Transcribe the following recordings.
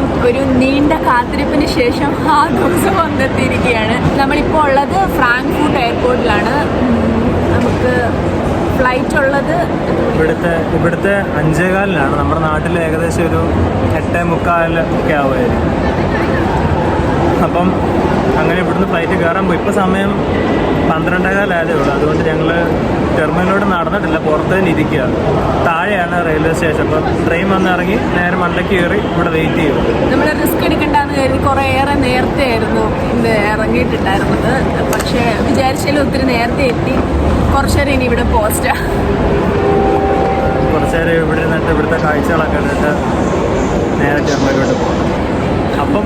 അപ്പം ഒരു നീണ്ട കാത്തിരിപ്പിന് ശേഷം ആ ദിവസം വന്നെത്തിയിരിക്കുകയാണ്. നമ്മളിപ്പോൾ ഉള്ളത് ഫ്രാങ്ക്ഫർട്ട് എയർപോർട്ടിലാണ്. നമുക്ക് ഫ്ലൈറ്റ് ഉള്ളത് ഇവിടുത്തെ 5:15 നമ്മുടെ നാട്ടിൽ ഏകദേശം ഒരു 8:45 ഒക്കെ ആവുമായിരുന്നു. അപ്പം അങ്ങനെ ഇവിടുന്ന് ഫ്ലൈറ്റ് കയറാൻ പോയി. ഇപ്പോൾ സമയം 12:15 ആയതേ ഉള്ളൂ. അതുകൊണ്ട് ഞങ്ങൾ ടെർമിനലിലൂടെ നടന്നിട്ടില്ല, പുറത്ത് തന്നെ ഇരിക്കുക. താഴെയാണ് റെയിൽവേ സ്റ്റേഷൻ. അപ്പം ട്രെയിൻ വന്ന് ഇറങ്ങി നേരെ മണ്ടയ്ക്ക് കയറി ഇവിടെ വെയിറ്റ് ചെയ്യും. നമ്മൾ റിസ്ക് എടുക്കണ്ടെന്ന് കരുതി കുറേയേറെ നേരത്തെ ആയിരുന്നു ഇത് ഇറങ്ങിയിട്ടുണ്ടായിരുന്നത്. പക്ഷേ വിചാരിച്ചാലും ഒത്തിരി നേരത്തെ എത്തി. കുറച്ചേരം ഇനി ഇവിടെ പോസ്റ്റാ. കുറച്ചേരം ഇവിടെ നിന്നിട്ട് ഇവിടുത്തെ കാഴ്ചകളൊക്കെ കണ്ടിട്ട് നേരെ ടെർമിനലിലോട്ട് പോകും. അപ്പം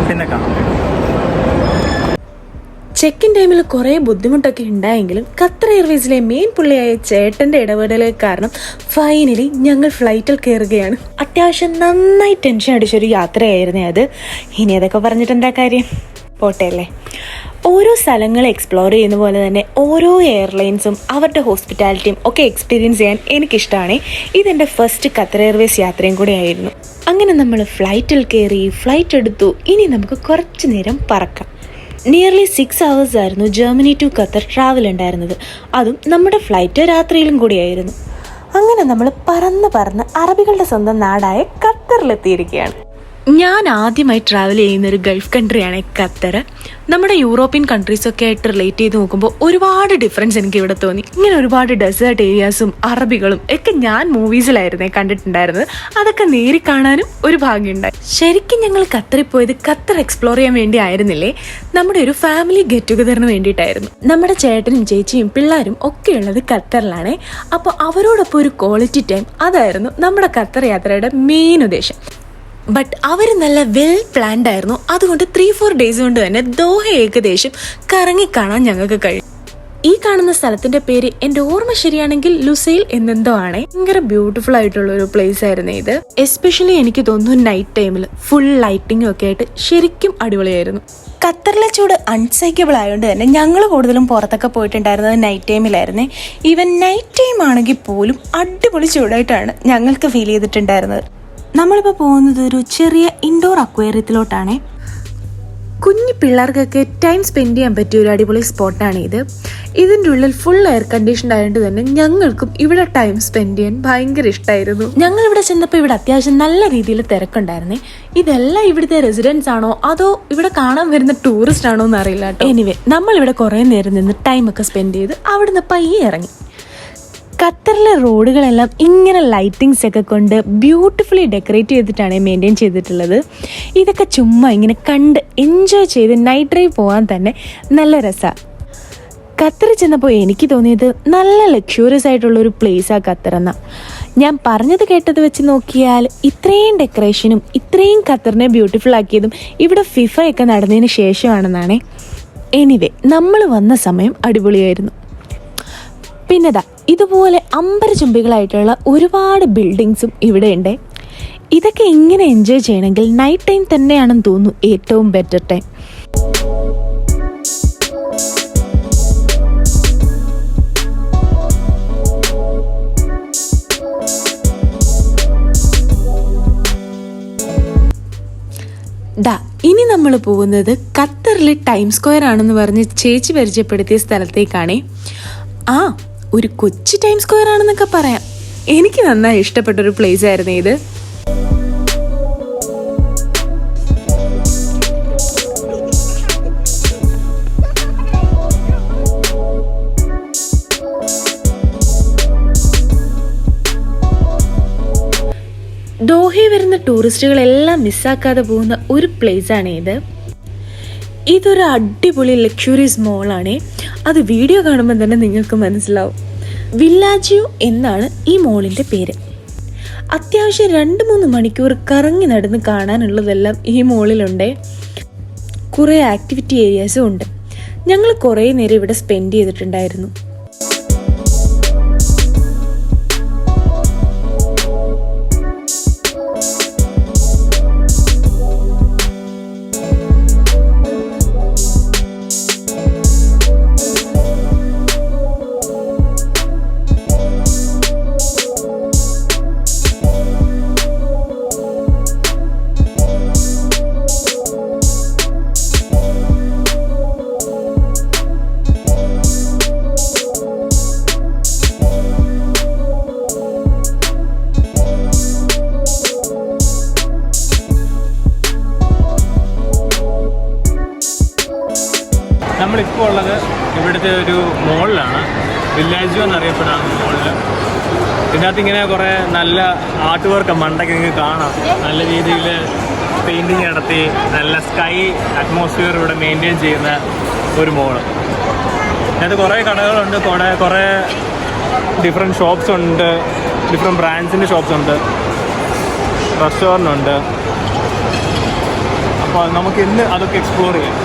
പിന്നെ കാണാം. ചെക്ക് ഇൻ ടൈമിൽ കുറേ ബുദ്ധിമുട്ടൊക്കെ ഉണ്ടായെങ്കിലും ഖത്തർ എയർവേസിലെ മെയിൻ പുള്ളിയായ ചേട്ടൻ്റെ ഇടപെടൽ കാരണം ഫൈനലി ഞങ്ങൾ ഫ്ലൈറ്റിൽ കയറുകയാണ്. അത്യാവശ്യം നന്നായി ടെൻഷൻ അടിച്ചൊരു യാത്രയായിരുന്നേ അത്. ഇനി അതൊക്കെ പറഞ്ഞിട്ട് എന്താ കാര്യം, പോട്ടെ അല്ലേ. ഓരോ സ്ഥലങ്ങൾ എക്സ്പ്ലോർ ചെയ്യുന്ന പോലെ തന്നെ ഓരോ എയർലൈൻസും അവരുടെ ഹോസ്പിറ്റാലിറ്റിയും ഒക്കെ എക്സ്പീരിയൻസ് ചെയ്യാൻ എനിക്കിഷ്ടമാണ്. ഇതെൻ്റെ ഫസ്റ്റ് ഖത്തർ എയർവേസ് യാത്രയും കൂടെ ആയിരുന്നു. അങ്ങനെ നമ്മൾ ഫ്ലൈറ്റിൽ കയറി, ഫ്ലൈറ്റ് എടുത്തു. ഇനി നമുക്ക് കുറച്ച് നേരം പറക്കാം. നിയർലി 6 hours ആയിരുന്നു ജർമ്മനി ടു ഖത്തർ ട്രാവൽ ഉണ്ടായിരുന്നത്. അതും നമ്മുടെ ഫ്ലൈറ്റ് രാത്രിയിലും കൂടിയായിരുന്നു. അങ്ങനെ നമ്മൾ പറന്ന് അറബികളുടെ സ്വന്തം നാടായ ഖത്തറിലെത്തിയിരിക്കുകയാണ്. ഞാൻ ആദ്യമായി ട്രാവൽ ചെയ്യുന്നൊരു ഗൾഫ് കൺട്രിയാണ് ഖത്തർ. നമ്മുടെ യൂറോപ്യൻ കൺട്രീസൊക്കെ ആയിട്ട് റിലേറ്റ് ചെയ്ത് നോക്കുമ്പോൾ ഒരുപാട് ഡിഫറൻസ് എനിക്ക് ഇവിടെ തോന്നി. ഇങ്ങനെ ഒരുപാട് ഡെസേർട്ട് ഏരിയാസും അറബികളും ഒക്കെ ഞാൻ മൂവീസിലായിരുന്നേ കണ്ടിട്ടുണ്ടായിരുന്നത്. അതൊക്കെ നേരി കാണാനും ഒരു ഭാഗ്യമുണ്ടായി. ശരിക്കും ഞങ്ങൾ ഖത്തറിൽ പോയത് ഖത്തർ എക്സ്പ്ലോർ ചെയ്യാൻ വേണ്ടി ആയിരുന്നില്ലേ, നമ്മുടെ ഒരു ഫാമിലി ഗെറ്റ് ടുഗദറിന് വേണ്ടിയിട്ടായിരുന്നു. നമ്മുടെ ചേട്ടനും ചേച്ചിയും പിള്ളേരും ഒക്കെ ഉള്ളത് ഖത്തറിലാണ്. അപ്പോൾ അവരോടൊപ്പം ഒരു ക്വാളിറ്റി ടൈം, അതായിരുന്നു നമ്മുടെ ഖത്തർ യാത്രയുടെ മെയിൻ ഉദ്ദേശം. ബട്ട് അവർ നല്ല വെൽ പ്ലാൻഡ് ആയിരുന്നു. അതുകൊണ്ട് 3-4 days കൊണ്ട് തന്നെ ദോഹ ഏകദേശം കറങ്ങിക്കാണാൻ ഞങ്ങൾക്ക് കഴിയും. ഈ കാണുന്ന സ്ഥലത്തിന്റെ പേര് എൻ്റെ ഓർമ്മ ശരിയാണെങ്കിൽ ലുസൈൽ എന്നെന്തോ ആണ്. ഭയങ്കര ബ്യൂട്ടിഫുൾ ആയിട്ടുള്ള ഒരു പ്ലേസ് ആയിരുന്നു ഇത്. എസ്പെഷ്യലി എനിക്ക് തോന്നുന്നു നൈറ്റ് ടൈമിൽ ഫുൾ ലൈറ്റിംഗ് ഒക്കെ ആയിട്ട് ശരിക്കും അടിപൊളിയായിരുന്നു. ഖത്തറിലെ ചൂട് അൺസൈക്കബിൾ ആയതുകൊണ്ട് തന്നെ ഞങ്ങൾ കൂടുതലും പുറത്തൊക്കെ പോയിട്ടുണ്ടായിരുന്നത് നൈറ്റ് ടൈമിലായിരുന്നേ. ഈവൻ നൈറ്റ് ടൈം ആണെങ്കിൽ പോലും അടിപൊളി ചൂടായിട്ടാണ് ഞങ്ങൾക്ക് ഫീൽ ചെയ്തിട്ടുണ്ടായിരുന്നത്. നമ്മളിപ്പോൾ പോകുന്നത് ഒരു ചെറിയ ഇൻഡോർ അക്വേറിയത്തിലോട്ടാണ്. കുഞ്ഞു പിള്ളേർക്കൊക്കെ ടൈം സ്പെൻഡ് ചെയ്യാൻ പറ്റിയ ഒരു അടിപൊളി സ്പോട്ടാണ് ഇത്. ഇതിൻ്റെ ഉള്ളിൽ ഫുൾ എയർ കണ്ടീഷൻഡ് ആയതുകൊണ്ട് തന്നെ ഞങ്ങൾക്കും ഇവിടെ ടൈം സ്പെൻഡ് ചെയ്യാൻ ഭയങ്കര ഇഷ്ടമായിരുന്നു. ഞങ്ങൾ ഇവിടെ ചെന്നപ്പോൾ ഇവിടെ അത്യാവശ്യം നല്ല രീതിയിൽ തിരക്കുണ്ടായിരുന്നേ. ഇതെല്ലാം ഇവിടുത്തെ റെസിഡൻസ് ആണോ അതോ ഇവിടെ കാണാൻ വരുന്ന ടൂറിസ്റ്റ് ആണോ എന്ന് അറിയില്ല കേട്ടോ. എനിവേ നമ്മളിവിടെ കുറേ നേരം നിന്ന് ടൈമൊക്കെ സ്പെൻഡ് ചെയ്ത് അവിടുന്ന് പയ്യെ ഇറങ്ങി. ഖത്തറിലെ റോഡുകളെല്ലാം ഇങ്ങനെ ലൈറ്റിങ്സ് ഒക്കെ കൊണ്ട് ബ്യൂട്ടിഫുള്ളി ഡെക്കറേറ്റ് ചെയ്തിട്ടാണ് മെയിൻറ്റെയിൻ ചെയ്തിട്ടുള്ളത്. ഇതൊക്കെ ചുമ്മാ ഇങ്ങനെ കണ്ട് എൻജോയ് ചെയ്ത് നൈറ്റ് ഡ്രൈവ് പോകാൻ തന്നെ നല്ല രസമാണ്. ഖത്തറിൽ ചെന്നപ്പോൾ എനിക്ക് തോന്നിയത് നല്ല ലക്ഷൂറിയസ് ആയിട്ടുള്ളൊരു പ്ലേസാണ് ഖത്തർ എന്നാ. ഞാൻ പറഞ്ഞത് കേട്ടത് വെച്ച് നോക്കിയാൽ ഇത്രയും ഡെക്കറേഷനും ഇത്രയും ഖത്തറിനെ ബ്യൂട്ടിഫുൾ ആക്കിയതും ഇവിടെ ഫിഫ ഒക്കെ നടന്നതിന് ശേഷമാണെന്നാണേ. എനിവേ നമ്മൾ വന്ന സമയം അടിപൊളിയായിരുന്നു. പിന്നെതാ ഇതുപോലെ അമ്പരചുംബികളായിട്ടുള്ള ഒരുപാട് ബിൽഡിങ്സും ഇവിടെ ഉണ്ട്. ഇതൊക്കെ ഇങ്ങനെ എൻജോയ് ചെയ്യണമെങ്കിൽ നൈറ്റ് ടൈം തന്നെയാണെന്ന് തോന്നുന്നു ഏറ്റവും ബെറ്റർ ടൈം. ഇനി നമ്മൾ പോകുന്നത് ഖത്തറിലെ ടൈം സ്ക്വയർ ആണെന്ന് പറഞ്ഞ് ചേച്ചി പരിചയപ്പെടുത്തിയ സ്ഥലത്തേക്കാണേ. ഒരു കൊച്ചു ടൈം സ്ക്വയർ ആണെന്നൊക്കെ പറയാം. എനിക്ക് നന്നായി ഇഷ്ടപ്പെട്ടൊരു പ്ലേസ് ആയിരുന്നു ഇത്. ദോഹയിൽ വരുന്ന ടൂറിസ്റ്റുകളെല്ലാം മിസ്സാക്കാതെ പോകുന്ന ഒരു പ്ലേസാണ് ഇത്. ഇതൊരു അടിപൊളി ലക്ഷൂറിയസ് മോളാണ്. അത് വീഡിയോ കാണുമ്പോൾ തന്നെ നിങ്ങൾക്ക് മനസ്സിലാവും. വില്ലാജിയോ എന്നാണ് ഈ മോളിൻ്റെ പേര്. അത്യാവശ്യം 2-3 മണിക്കൂർ കറങ്ങി നടന്ന് കാണാനുള്ളതെല്ലാം ഈ മോളിലുണ്ട്. കുറേ ആക്ടിവിറ്റി ഏരിയാസും ഉണ്ട്. ഞങ്ങൾ കുറേ നേരം ഇവിടെ സ്പെൻഡ് ചെയ്തിട്ടുണ്ടായിരുന്നു. നമ്മളിപ്പോൾ ഉള്ളത് ഇവിടുത്തെ ഒരു മോളിലാണ്, വില്ലേജ് എന്നറിയപ്പെടുന്ന മോളിൽ. ഇതിനകത്ത് ഇങ്ങനെ കുറേ നല്ല ആർട്ട് വർക്ക് മണ്ടൊക്കെ നിങ്ങൾക്ക് കാണാം. നല്ല രീതിയിൽ പെയിൻറ്റിങ് നടത്തി നല്ല സ്കൈ അറ്റ്മോസ്ഫിയർ ഇവിടെ മെയിൻറ്റെയിൻ ചെയ്യുന്ന ഒരു മോള്. ഇതിനകത്ത് കുറേ കടകളുണ്ട്, കുറേ ഡിഫറെൻറ്റ് ഷോപ്സ് ഉണ്ട്, ഡിഫറെൻറ്റ് ബ്രാൻഡ്സിൻ്റെ ഷോപ്സ് ഉണ്ട്, റെസ്റ്റോറൻ്റ് ഉണ്ട്. അപ്പോൾ നമുക്ക് ഇന്ന് അതൊക്കെ എക്സ്പ്ലോർ ചെയ്യാം.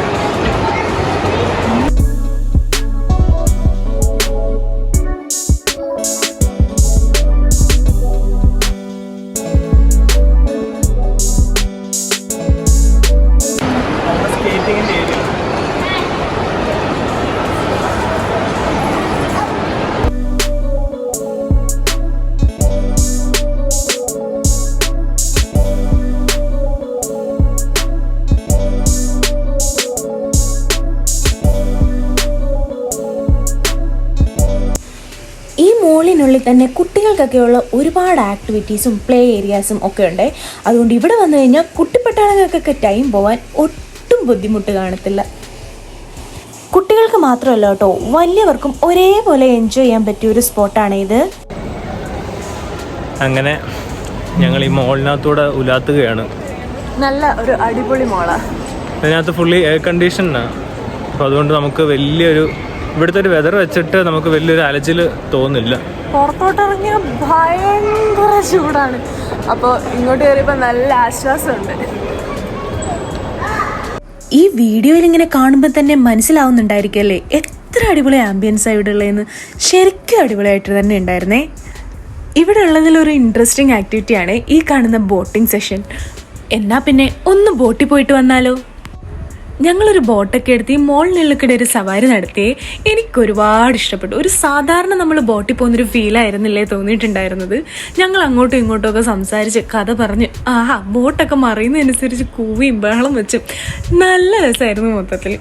സ്കേറ്റിങ്ങിൻ്റെ ഏരിയ. ഈ മോളിനുള്ളിൽ തന്നെ കുട്ടികൾക്കൊക്കെയുള്ള ഒരുപാട് ആക്ടിവിറ്റീസും പ്ലേ ഏരിയാസും ഒക്കെ ഉണ്ട്. അതുകൊണ്ട് ഇവിടെ വന്നു കഴിഞ്ഞാൽ കുട്ടിപ്പട്ടാളങ്ങൾക്കൊക്കെ ടൈം പോകാൻ ഒട്ടും ബുദ്ധിമുട്ട് കാണത്തില്ല. കുട്ടികൾക്ക് മാത്രമല്ല കേട്ടോ, വലിയവർക്കും ഒരേപോലെ എൻജോയ് ചെയ്യാൻ പറ്റിയ ഒരു സ്പോട്ടാണ് ഇത്. അങ്ങനെ ഞങ്ങൾ ഈ മോളിനകത്തൂടെ ഉലാത്തുകയാണ്. നല്ല ഒരു അടിപൊളി മോളാ. ഇതിനകത്ത് ഫുള്ളി എയർ കണ്ടീഷനാണ്. അപ്പോൾ അതുകൊണ്ട് നമുക്ക് വലിയൊരു ഇവിടുത്തെ ഒരു വെതർ വെച്ചിട്ട് നമുക്ക് വലിയൊരു അലച്ചിൽ തോന്നില്ല. പുറത്തോട്ടിറങ്ങിയ ഭയങ്കര ചൂടാണ്. അപ്പോൾ ഇങ്ങോട്ട് കയറിയപ്പോൾ നല്ല ആശ്വാസമുണ്ട്. ഈ വീഡിയോയിൽ ഇങ്ങനെ കാണുമ്പോൾ തന്നെ മനസ്സിലാവുന്നുണ്ടായിരിക്കല്ലേ എത്ര അടിപൊളി ആംബിയൻസ് ഇവിടെ ഉള്ളതെന്ന്. ശരിക്കും അടിപൊളിയായിട്ട് തന്നെ ഉണ്ടായിരുന്നേ. ഇവിടെ ഉള്ളതിലൊരു ഇൻട്രസ്റ്റിംഗ് ആക്ടിവിറ്റിയാണ് ഈ കാണുന്ന ബോട്ടിംഗ് സെഷൻ. എന്നാൽ പിന്നെ ഒന്ന് ബോട്ടിൽ പോയിട്ട് വന്നാലോ? ഞങ്ങളൊരു ബോട്ടൊക്കെ എടുത്ത് ഈ മോളിനുള്ളിൽ ഒരു സവാരി നടത്തിയേ. എനിക്കൊരുപാട് ഇഷ്ടപ്പെട്ടു. ഒരു സാധാരണ നമ്മൾ ബോട്ടിൽ പോകുന്നൊരു ഫീലായിരുന്നില്ലേ തോന്നിയിട്ടുണ്ടായിരുന്നത്. ഞങ്ങൾ അങ്ങോട്ടും ഇങ്ങോട്ടും ഒക്കെ സംസാരിച്ച് കഥ പറഞ്ഞ് ബോട്ടൊക്കെ മറിയുന്നതനുസരിച്ച് കൂവിയും ബഹളം വെച്ചും നല്ല രസമായിരുന്നു മൊത്തത്തിൽ.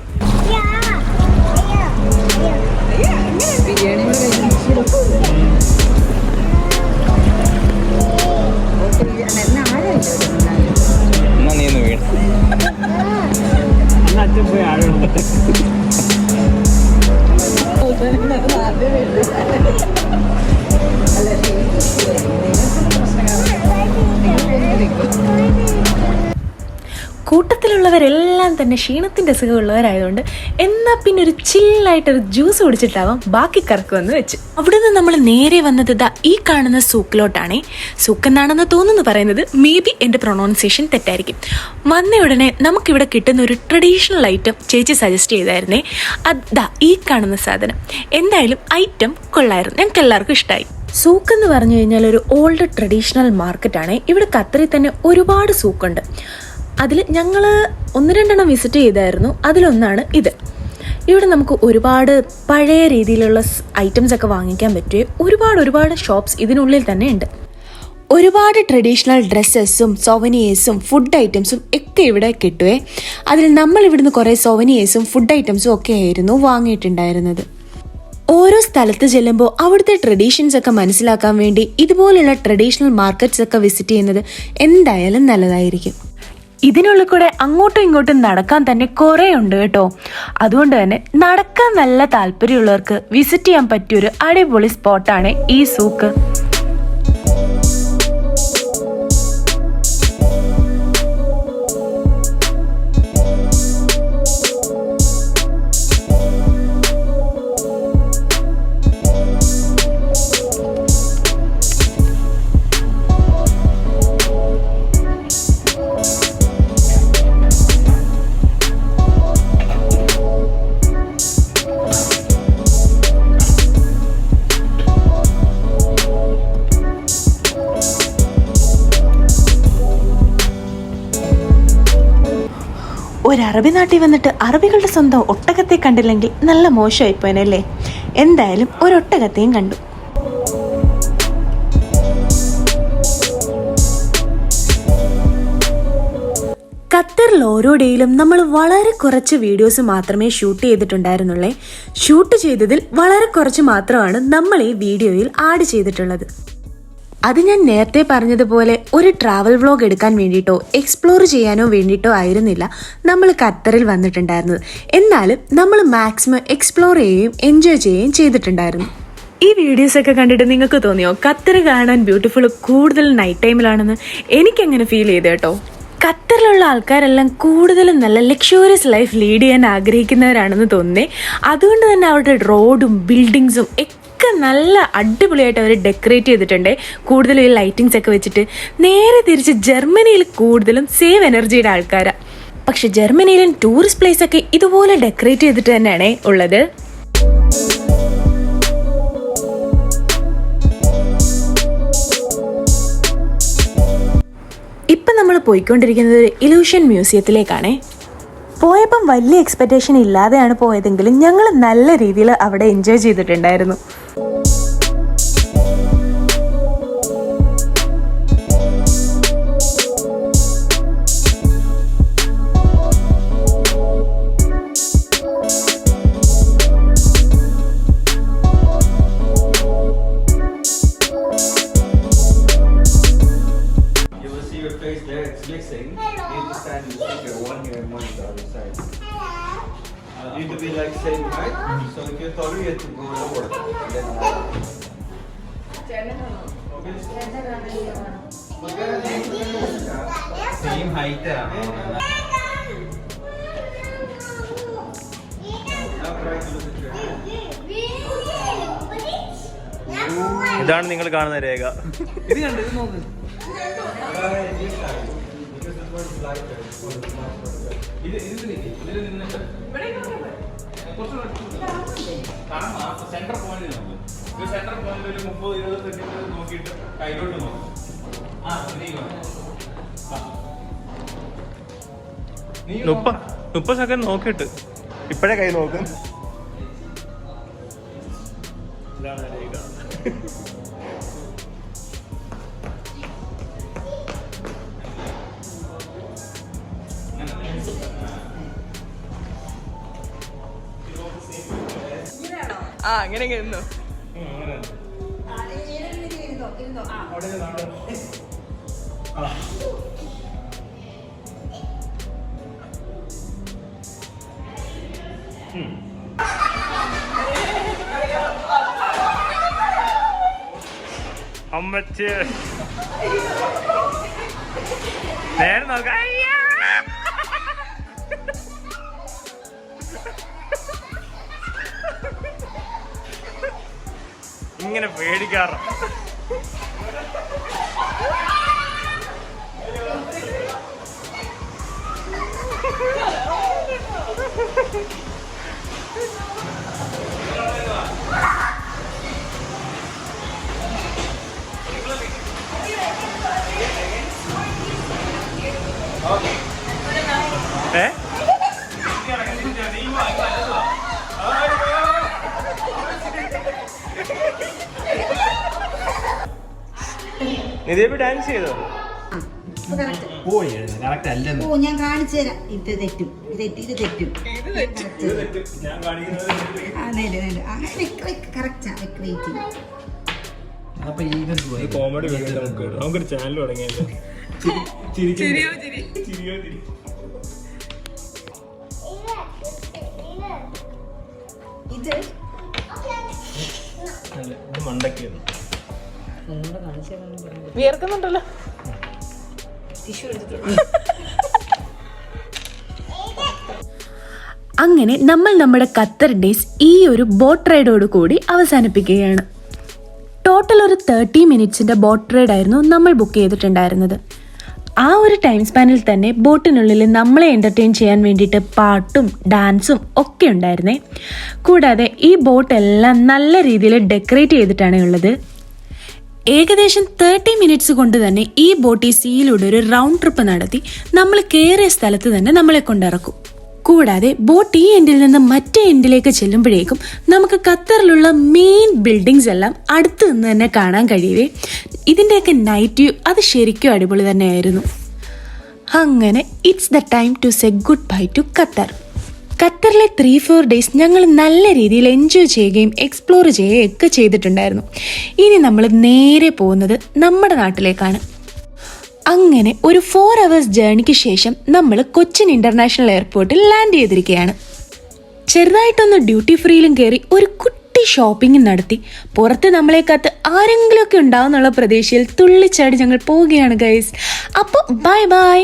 കൂട്ടത്തിലുള്ളവരെല്ലാം തന്നെ ക്ഷീണത്തിൻ്റെ അസുഖമുള്ളവരായതുകൊണ്ട് എന്നാൽ പിന്നെ ഒരു ചില്ലായിട്ടൊരു ജ്യൂസ് കുടിച്ചിട്ടാവാം ബാക്കി കറക്കുമെന്ന് വെച്ച് അവിടെ നിന്ന് നമ്മൾ നേരെ വന്നത് ഈ കാണുന്ന സൂക്കിലോട്ടാണേ. സൂക്കെന്നാണെന്ന് തോന്നുന്നു പറയുന്നത്. മേ ബി എൻ്റെ പ്രൊണൗൺസിയേഷൻ തെറ്റായിരിക്കും. വന്ന ഉടനെ നമുക്കിവിടെ കിട്ടുന്ന ഒരു ട്രഡീഷണൽ ഐറ്റം ചേച്ചി സജസ്റ്റ് ചെയ്തായിരുന്നേ. ഈ കാണുന്ന സാധനം എന്തായാലും ഐറ്റം കൊള്ളായിരുന്നു, ഞങ്ങൾക്ക് എല്ലാവർക്കും ഇഷ്ടമായി. സൂക്ക് എന്ന് പറഞ്ഞു കഴിഞ്ഞാൽ ഒരു ഓൾഡ് ട്രഡീഷണൽ മാർക്കറ്റാണ്. ഇവിടെ ഖത്തറിൽ തന്നെ ഒരുപാട് സൂക്കുണ്ട്. അതിൽ ഞങ്ങൾ 1-2 വിസിറ്റ് ചെയ്തായിരുന്നു. അതിലൊന്നാണ് ഇത്. ഇവിടെ നമുക്ക് ഒരുപാട് പഴയ രീതിയിലുള്ള ഐറ്റംസ് ഒക്കെ വാങ്ങിക്കാൻ പറ്റുമേ. ഒരുപാട് ഷോപ്സ് ഇതിനുള്ളിൽ തന്നെ ഉണ്ട്. ഒരുപാട് ട്രഡീഷണൽ ഡ്രസ്സസും സൊവനിയേഴ്സും ഫുഡ് ഐറ്റംസും ഒക്കെ ഇവിടെ കിട്ടുവേ. അതിൽ നമ്മൾ ഇവിടുന്ന് കുറേ സൊവനിയേഴ്സും ഫുഡ് ഐറ്റംസും ഒക്കെ ആയിരുന്നു വാങ്ങിയിട്ടുണ്ടായിരുന്നത്. ഓരോ സ്ഥലത്ത് ചെല്ലുമ്പോൾ അവിടുത്തെ ട്രഡീഷൻസ് ഒക്കെ മനസ്സിലാക്കാൻ വേണ്ടി ഇതുപോലുള്ള ട്രഡീഷണൽ മാർക്കറ്റ്സ് ഒക്കെ വിസിറ്റ് ചെയ്യുന്നത് എന്തായാലും നല്ലതായിരിക്കും. ഇതിനുള്ളിൽ കൂടെ അങ്ങോട്ടും ഇങ്ങോട്ടും നടക്കാൻ തന്നെ കുറേ ഉണ്ട് കേട്ടോ. അതുകൊണ്ട് തന്നെ നടക്കാൻ നല്ല താല്പര്യമുള്ളവർക്ക് വിസിറ്റ് ചെയ്യാൻ പറ്റിയൊരു അടിപൊളി സ്പോട്ടാണ് ഈ സൂക്ക്. ഒരു അറബി നാട്ടിൽ വന്നിട്ട് അറബികളുടെ സ്വന്തം ഒട്ടകത്തെ കണ്ടില്ലെങ്കിൽ നല്ല മോശമായിപ്പോയനല്ലേ. എന്തായാലും ഒരൊട്ടകത്തെയും കണ്ടു. ഖത്തറിൽ ഓരോ ഡേയിലും നമ്മൾ വളരെ കുറച്ച് വീഡിയോസ് മാത്രമേ ഷൂട്ട് ചെയ്തിട്ടുണ്ടായിരുന്നുള്ളേ. ഷൂട്ട് ചെയ്തതിൽ വളരെ കുറച്ച് മാത്രമാണ് നമ്മൾ ഈ വീഡിയോയിൽ ആഡ് ചെയ്തിട്ടുള്ളത്. അത് ഞാൻ നേരത്തെ പറഞ്ഞതുപോലെ ഒരു ട്രാവൽ വ്ളോഗ് എടുക്കാൻ വേണ്ടിയിട്ടോ എക്സ്പ്ലോർ ചെയ്യാനോ വേണ്ടിയിട്ടോ ആയിരുന്നില്ല നമ്മൾ ഖത്തറിൽ വന്നിട്ടുണ്ടായിരുന്നത്. എന്നാലും നമ്മൾ മാക്സിമം എക്സ്പ്ലോർ ചെയ്യുകയും എൻജോയ് ചെയ്യുകയും ചെയ്തിട്ടുണ്ടായിരുന്നു. ഈ വീഡിയോസൊക്കെ കണ്ടിട്ട് നിങ്ങൾക്ക് തോന്നിയോ ഖത്തർ കാണാൻ ബ്യൂട്ടിഫുൾ കൂടുതൽ നൈറ്റ് ടൈമിലാണെന്ന്? എനിക്കങ്ങനെ ഫീൽ ചെയ്തു കേട്ടോ. ഖത്തറിലുള്ള ആൾക്കാരെല്ലാം കൂടുതലും നല്ല ലക്ഷറിയസ് ലൈഫ് ലീഡ് ചെയ്യാൻ ആഗ്രഹിക്കുന്നവരാണെന്ന് തോന്നുന്നേ. അതുകൊണ്ട് തന്നെ അവരുടെ റോഡും ബിൽഡിങ്സും ഒക്കെ നല്ല അടിപൊളിയായിട്ട് അവർ ഡെക്കറേറ്റ് ചെയ്തിട്ടുണ്ട്. കൂടുതലും ഈ ലൈറ്റിങ്സ് ഒക്കെ വെച്ചിട്ട്. നേരെ തിരിച്ച് ജർമ്മനിയിൽ കൂടുതലും സേവ് എനർജിയുടെ ആൾക്കാരാണ്. പക്ഷെ ജർമ്മനിയിലും ടൂറിസ്റ്റ് പ്ലേസ് ഒക്കെ ഇതുപോലെ ഡെക്കറേറ്റ് ചെയ്തിട്ട് തന്നെയാണ് ഉള്ളത്. ഇപ്പം നമ്മൾ പോയിക്കൊണ്ടിരിക്കുന്നത് ഒരു ഇലൂഷൻ മ്യൂസിയത്തിലേക്കാണേ. പോയപ്പം വലിയ എക്സ്പെക്റ്റേഷൻ ഇല്ലാതെയാണ് പോയതെങ്കിലും ഞങ്ങൾ നല്ല രീതിയിൽ അവിടെ എൻജോയ് ചെയ്തിട്ടുണ്ടായിരുന്നു. You need to be like same height. So if you're taller, you have to go lower. Same height. ഇതാണ് നിങ്ങൾ കാണുന്ന രേഖ. ഇത് കണ്ടു ഇത് നോക്ക്. സെന്റർ പോയിന്റ് സെന്റർ പോയിന്റ് ഒരു 30-20 സെക്കൻഡ് നോക്കിയിട്ട് കൈലോട്ട് നോക്കും. ആ 30 സെക്കൻഡ് നോക്കിയിട്ട് ഇപ്പഴേ കൈ നോക്കും. ഇതാണ് രേഖ. അങ്ങനെ ഇരുന്നോ. അമ്മച്ചേ നേരെ നോക്ക. ഇങ്ങനെ പേടിക്കാറ്. നിതേബി ഡാൻസ് ചെയ്തോ? ഞാൻ കാണിച്ചു തരാം. ഇത് തെറ്റും, ഇത് തെറ്റും. കോമഡി നമുക്കൊരു ചാനൽ തുടങ്ങിയല്ലോ. മണ്ടക്കിയത് വിയർക്കുന്നുണ്ടല്ലോ. അങ്ങനെ നമ്മൾ നമ്മുടെ ഖത്തർ ഡേയ്സ് ഈ ഒരു ബോട്ട് റൈഡോട് കൂടി അവസാനിപ്പിക്കുകയാണ്. ടോട്ടൽ ഒരു 30 മിനിറ്റ്സിന്റെ ബോട്ട് റൈഡായിരുന്നു നമ്മൾ ബുക്ക് ചെയ്തിട്ടുണ്ടായിരുന്നത്. ആ ഒരു ടൈം സ്പാനിൽ തന്നെ ബോട്ടിനുള്ളിൽ നമ്മളെ എൻ്റർടൈൻ ചെയ്യാൻ വേണ്ടിയിട്ട് പാട്ടും ഡാൻസും ഒക്കെ ഉണ്ടായിരുന്നേ. കൂടാതെ ഈ ബോട്ടെല്ലാം നല്ല രീതിയിൽ ഡെക്കറേറ്റ് ചെയ്തിട്ടാണ് ഉള്ളത്. ഏകദേശം 30 മിനിറ്റ്സ് കൊണ്ട് തന്നെ ഈ ബോട്ട് ഈ സീയിലൂടെ ഒരു റൗണ്ട് ട്രിപ്പ് നടത്തി നമ്മൾ കയറിയ സ്ഥലത്ത് തന്നെ നമ്മളെ കൊണ്ടിറക്കും. കൂടാതെ ബോട്ട് ഈ എൻഡിൽ നിന്ന് മറ്റേ എൻഡിലേക്ക് ചെല്ലുമ്പോഴേക്കും നമുക്ക് ഖത്തറിലുള്ള മെയിൻ ബിൽഡിങ്സ് എല്ലാം അടുത്ത് നിന്ന് തന്നെ കാണാൻ കഴിയുവേ. ഇതിൻ്റെയൊക്കെ നൈറ്റ് വ്യൂ അത് ശരിക്കും അടിപൊളി തന്നെയായിരുന്നു. അങ്ങനെ it's the time to say goodbye to Qatar. ഖത്തറിലെ 3-4 ഡേയ്സ് ഞങ്ങൾ നല്ല രീതിയിൽ എൻജോയ് ചെയ്യുകയും എക്സ്പ്ലോർ ചെയ്യുകയും ഒക്കെ ചെയ്തിട്ടുണ്ടായിരുന്നു. ഇനി നമ്മൾ നേരെ പോകുന്നത് നമ്മുടെ നാട്ടിലേക്കാണ്. അങ്ങനെ ഒരു 4 hours ജേർണിക്ക് ശേഷം നമ്മൾ കൊച്ചിൻ ഇന്റർനാഷണൽ എയർപോർട്ടിൽ ലാൻഡ് ചെയ്തിരിക്കുകയാണ്. ചെറുതായിട്ടൊന്ന് ഡ്യൂട്ടി ഫ്രീയിലും കയറി ഒരു കുട്ടി ഷോപ്പിംഗ് നടത്തി പുറത്ത് നമ്മളെ കാത്ത് ആരെങ്കിലുമൊക്കെ ഉണ്ടാവുന്നുള്ള പ്രതീക്ഷയിൽ തുള്ളിച്ചാടി ഞങ്ങൾ പോവുകയാണ് ഗൈസ്. അപ്പോൾ ബൈ ബൈ.